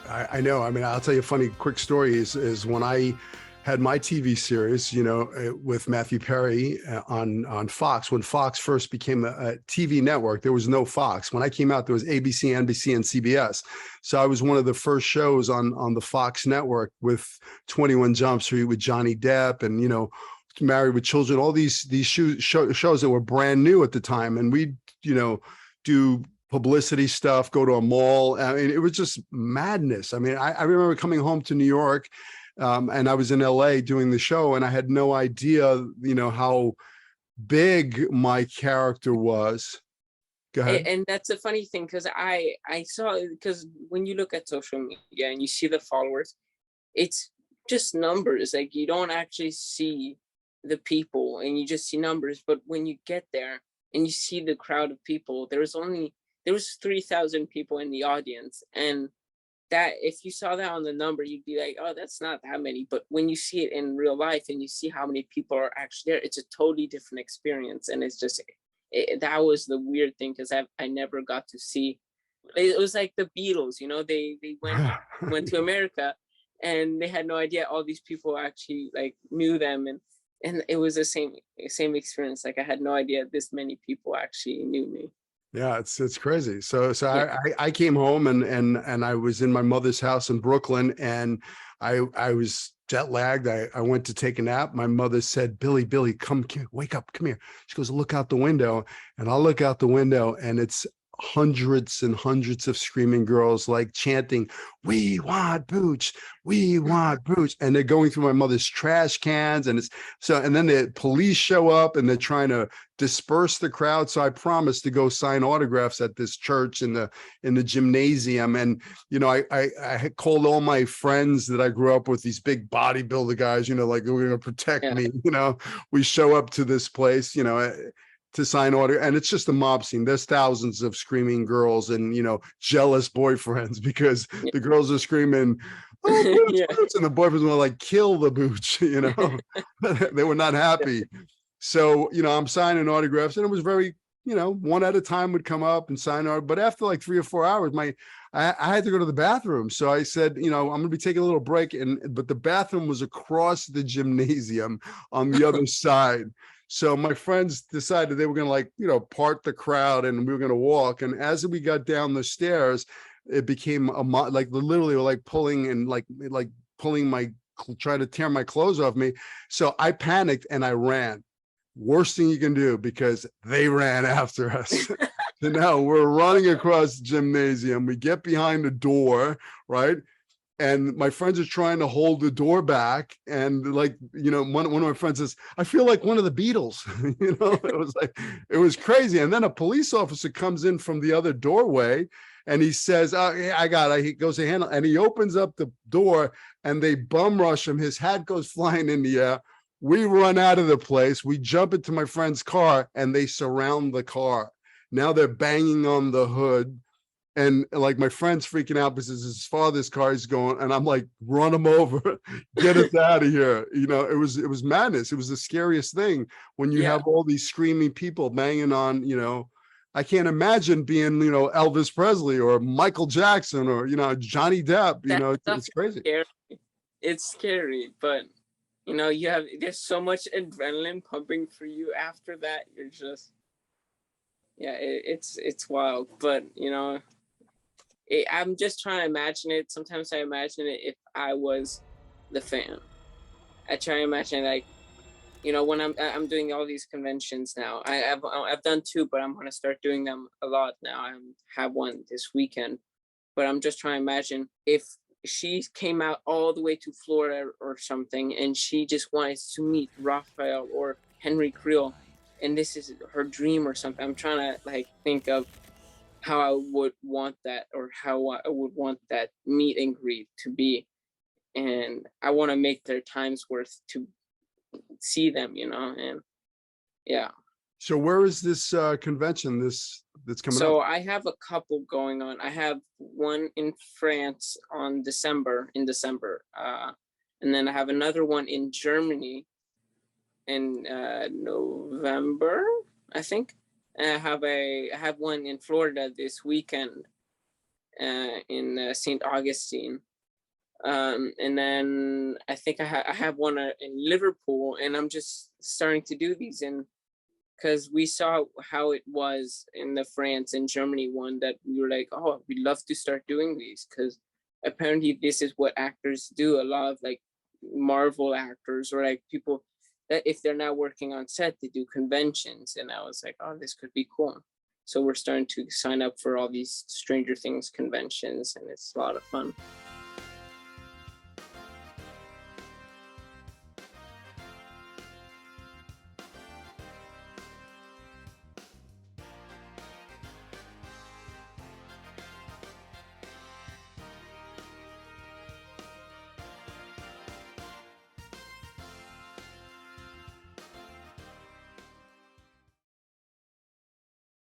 I know. I mean, I'll tell you a funny quick story is when I had my TV series, with Matthew Perry on Fox. When Fox first became a TV network, there was no Fox. When I came out, there was ABC, NBC, and CBS. So I was one of the first shows on the Fox network with 21 Jump Street with Johnny Depp and, Married with Children, all these shows that were brand new at the time. And we'd, do publicity stuff, go to a mall. I mean, it was just madness. I mean, I remember coming home to New York, and I was in LA doing the show, and I had no idea, how big my character was. Go ahead. And that's a funny thing, because I saw, because when you look at social media and you see the followers, it's just numbers. Like, you don't actually see the people, and you just see numbers. But when you get there and you see the crowd of people, there was 3,000 people in the audience, and that, if you saw that on the number, you'd be like, oh, that's not that many. But when you see it in real life and you see how many people are actually there, it's a totally different experience. And it's just, that was the weird thing, because I never got to see. It was like the Beatles, they went to America, and they had no idea all these people actually like knew them, and it was the same experience. Like, I had no idea this many people actually knew me. Yeah, it's crazy. So Yeah. I came home and I was in my mother's house in Brooklyn, and I was jet lagged. I went to take a nap. My mother said, Billy, come here, wake up, come here. She goes, look out the window. And I'll look out the window, and it's hundreds and hundreds of screaming girls, like chanting, we want Booch, we want Booch. And they're going through my mother's trash cans. And then the police show up, and they're trying to disperse the crowd. So I promised to go sign autographs at this church in the gymnasium. And, I had called all my friends that I grew up with, these big bodybuilder guys, like, we're going to protect me. We show up to this place, to sign order, and it's just a mob scene. There's thousands of screaming girls and jealous boyfriends, because the girls are screaming, oh, Booch, Booch, and the boyfriends were like, kill the Booch. They were not happy. So I'm signing autographs, and it was very, one at a time would come up and sign out. But after like 3 or 4 hours, I had to go to the bathroom. So I said, I'm going to be taking a little break, but the bathroom was across the gymnasium on the other side. So my friends decided they were going to part the crowd, and we were going to walk. And as we got down the stairs, it became literally like pulling and like pulling trying to tear my clothes off me. So I panicked and I ran. Worst thing you can do, because they ran after us. So now we're running across the gymnasium. We get behind the door, right? And my friends are trying to hold the door back. And one of my friends says, I feel like one of the Beatles. It was crazy. And then a police officer comes in from the other doorway, and he says, oh, yeah, I got it. He goes to handle, and he opens up the door, and they bum rush him. His hat goes flying in the air. We run out of the place. We jump into my friend's car, and they surround the car. Now they're banging on the hood. And like, my friend's freaking out because his father's car is going, and I'm like, run him over, get us out of here. It was madness. It was the scariest thing when you have all these screaming people banging on, I can't imagine being, Elvis Presley or Michael Jackson or, Johnny Depp, it's crazy. Scary. It's scary, but there's so much adrenaline pumping for you after that. You're just, it's wild, but I'm just trying to imagine it. Sometimes I imagine it if I was the fan. I try to imagine, like, when I'm doing all these conventions now. I've done 2, but I'm going to start doing them a lot now. I have one this weekend, but I'm just trying to imagine if she came out all the way to Florida or something, and she just wanted to meet Raphael or Henry Creel, and this is her dream or something. I'm trying to think of how I would want that, or how I would want that meet and greet to be. And I want to make their times worth to see them, and yeah. So where is this convention that's coming up? So I have a couple going on. I have one in France in December, and then I have another one in Germany in November, I think. And I have one in Florida this weekend, in St. Augustine. And then I think I have one in Liverpool, and I'm just starting to do these. And because we saw how it was in the France and Germany one, that we were like, oh, we'd love to start doing these, because apparently this is what actors do. A lot of like Marvel actors, or like people that if they're not working on set, they do conventions. And I was like, oh, this could be cool. So we're starting to sign up for all these Stranger Things conventions, and it's a lot of fun.